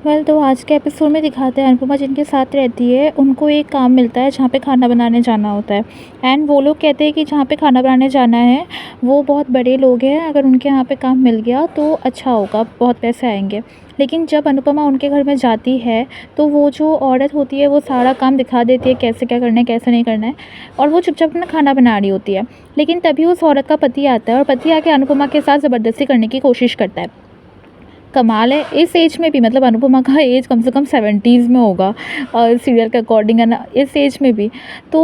तो आज के एपिसोड में दिखाते हैं अनुपमा जिनके साथ रहती है, उनको एक काम मिलता है जहाँ पे खाना बनाने जाना होता है। एंड वो लोग कहते हैं कि जहाँ पे खाना बनाने जाना है वो बहुत बड़े लोग हैं, अगर उनके यहाँ पे काम मिल गया तो अच्छा होगा, बहुत पैसे आएंगे। लेकिन जब अनुपमा उनके घर में जाती है तो वो जो औरत होती है वो सारा काम दिखा देती है, कैसे क्या करना है कैसे नहीं करना है, और वो चुपचाप अपना खाना बना रही होती है। लेकिन तभी उस औरत का पति आता है और पति आके अनुपमा के साथ ज़बरदस्ती करने की कोशिश करता है। कमाल है, इस एज में भी, मतलब अनुपमा का एज कम से कम 70s में होगा सीरियल के अकॉर्डिंग, है ना, इस एज में भी। तो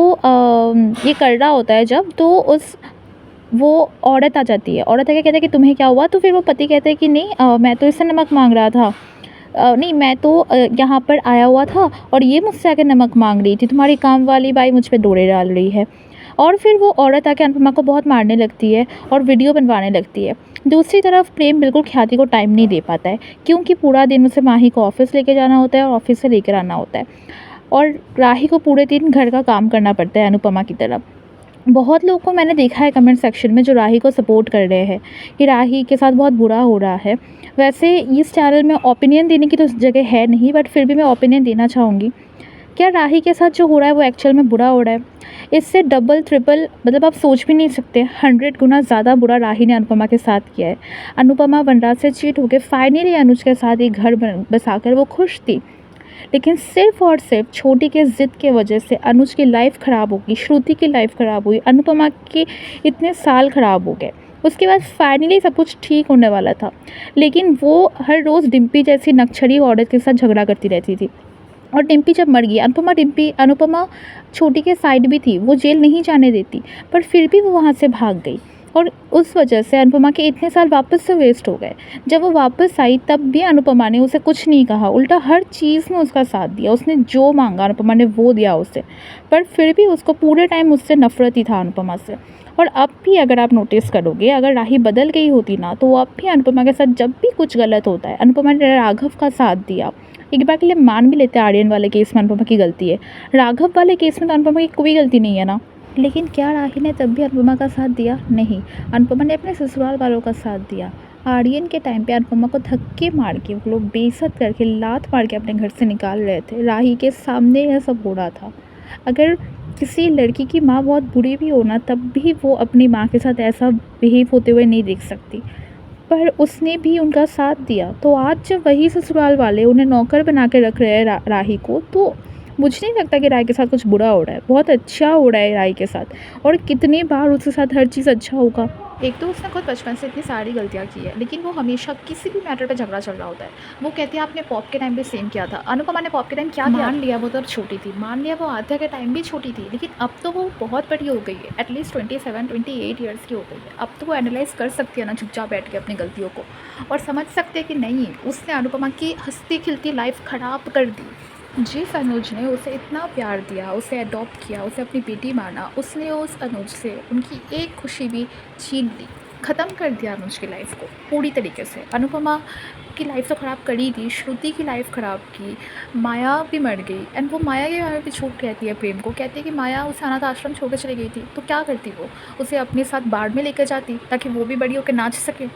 ये कर रहा होता है जब, तो वो औरत आ जाती है। औरत आके कहता है कि तुम्हें क्या हुआ, तो फिर वो पति कहता है कि नहीं, मैं तो इससे नमक मांग रहा था, नहीं मैं तो यहाँ पर आया हुआ था और ये मुझसे आके नमक मांग रही थी, तुम्हारी काम वाली बाई मुझ पे डोरे डाल रही है। और फिर वो औरत आके अनुपमा को बहुत मारने लगती है और वीडियो बनवाने लगती है। दूसरी तरफ प्रेम बिल्कुल ख्याति को टाइम नहीं दे पाता है, क्योंकि पूरा दिन उसे माही को ऑफिस लेके जाना होता है और ऑफिस से लेकर आना होता है, और राही को पूरे दिन घर का काम करना पड़ता है अनुपमा की तरफ। बहुत लोगों को मैंने देखा है कमेंट सेक्शन में जो राही को सपोर्ट कर रहे हैं कि राही के साथ बहुत बुरा हो रहा है। वैसे इस चैनल में ओपिनियन देने की तो जगह है नहीं, बट फिर भी मैं ओपिनियन देना चाहूँगी। क्या राही के साथ जो हो रहा है वो एक्चुअल में बुरा हो रहा है? इससे डबल ट्रिपल, मतलब आप सोच भी नहीं सकते, 100 गुना ज़्यादा बुरा राही ने अनुपमा के साथ किया है। अनुपमा वनराज से चीट होकर फाइनली अनुज के साथ एक घर बसाकर वो खुश थी, लेकिन सिर्फ और सिर्फ छोटी के ज़िद के वजह से अनुज की लाइफ ख़राब होगी, श्रुति की लाइफ ख़राब हुई, अनुपमा के इतने साल ख़राब हो गए। उसके बाद फाइनली सब कुछ ठीक होने वाला था, लेकिन वो हर रोज़ डिम्पी जैसी नक्सड़ी औरत के साथ झगड़ा करती रहती थी। और डिम्पी जब मर गई, अनुपमा छोटी के साइड भी थी, वो जेल नहीं जाने देती, पर फिर भी वो वहाँ से भाग गई, और उस वजह से अनुपमा के इतने साल वापस से वेस्ट हो गए। जब वो वापस आई तब भी अनुपमा ने उसे कुछ नहीं कहा, उल्टा हर चीज़ में उसका साथ दिया, उसने जो मांगा अनुपमा ने वो दिया उसे, पर फिर भी उसको पूरे टाइम उससे नफरत ही था अनुपमा से। और अब भी अगर आप नोटिस करोगे, अगर राही बदल गई होती ना, तो वो अब भी अनुपमा के साथ जब भी कुछ गलत होता है, अनुपमा ने राघव का साथ दिया। एक बार के लिए मान भी लेते हैं आर्यन वाले केस में अनुपमा की गलती है, राघव वाले केस में तो अनुपमा की कोई गलती नहीं है ना। लेकिन क्या राही ने तब भी अनुपमा का साथ दिया? नहीं, अनुपमा ने अपने ससुराल वालों का साथ दिया। आर्यन के टाइम पे अनुपमा को धक्के मार के, वो लोग बेइज्जत करके, लात मार के अपने घर से निकाल रहे थे, राही के सामने यह सब हो रहा था। अगर किसी लड़की की माँ बहुत बुरी भी हो ना, तब भी वो अपनी माँ के साथ ऐसा बिहेव होते हुए नहीं देख सकती, पर उसने भी उनका साथ दिया। तो आज जब वही ससुराल वाले उन्हें नौकर बना के रख रहे हैं राही को, तो मुझे नहीं लगता कि राही के साथ कुछ बुरा हो रहा है, बहुत अच्छा हो रहा है राही के साथ। और कितनी बार उसके साथ हर चीज़ अच्छा होगा। एक तो उसने खुद बचपन से इतनी सारी गलतियाँ की है, लेकिन वो हमेशा किसी भी मैटर पे झगड़ा चल रहा होता है। वो कहती है आपने पॉप के टाइम पे सेम किया था। अनुपमा ने पॉप के टाइम क्या किया? मान लिया वो तब छोटी थी, मान लिया वो आध्या के टाइम भी छोटी थी, लेकिन अब तो वो बहुत बड़ी हो गई है, एटलीस्ट 27-28 ईयर्स की हो गई है। अब तो वो एनालाइज कर सकती है ना चुपचाप बैठ के अपनी गलतियों को, और समझ सकते हैं कि नहीं, उसने अनुपमा की हंसती खिलती लाइफ ख़राब कर दी। जिस अनुज ने उसे इतना प्यार दिया, उसे अडॉप्ट किया, उसे अपनी बेटी माना, उसने उस अनुज से उनकी एक खुशी भी छीन ली, ख़त्म कर दिया अनुज की लाइफ को पूरी तरीके से। अनुपमा की लाइफ तो ख़राब करी थी, श्रुति की लाइफ ख़राब की, माया भी मर गई, एंड वो माया के बारे में भी झूठ कहती है प्रेम को, कहती है कि माया उसे अनाथ आश्रम छोड़ कर चली गई थी। तो क्या करती वो? उसे अपने साथ बाढ़ में लेकर जाती ताकि वो भी बड़ी होकर नाच सके।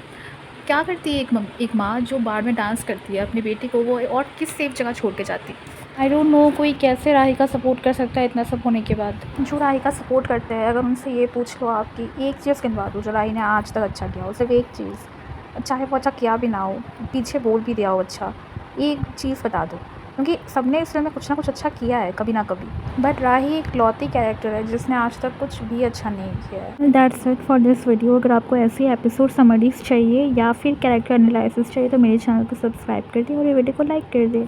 क्या करती है एक माँ जो बाढ़ में डांस करती है अपनी बेटी को, वो और किस सेफ जगह छोड़ के जाती? आई डोंट नो कोई कैसे राही का सपोर्ट कर सकता है इतना सब होने के बाद। जो राही का सपोर्ट करते हैं, अगर उनसे ये पूछ लो आपकी एक चीज़ गिनवा दो जो राही ने आज तक अच्छा किया हो, सिर्फ एक चीज़, चाहे वो अच्छा किया भी ना हो, पीछे बोल भी दिया हो अच्छा, एक चीज़ बता दो, क्योंकि सबने इस में कुछ ना कुछ अच्छा किया है कभी ना कभी, बट राही एक लौती कैरेक्टर है जिसने आज तक कुछ भी अच्छा नहीं किया है। That's it for this video. अगर आपको ऐसी एपिसोड समरीज चाहिए या फिर कैरेक्टर एनालिसिस चाहिए तो मेरे चैनल को सब्सक्राइब कर दें और ये वीडियो को लाइक कर दें।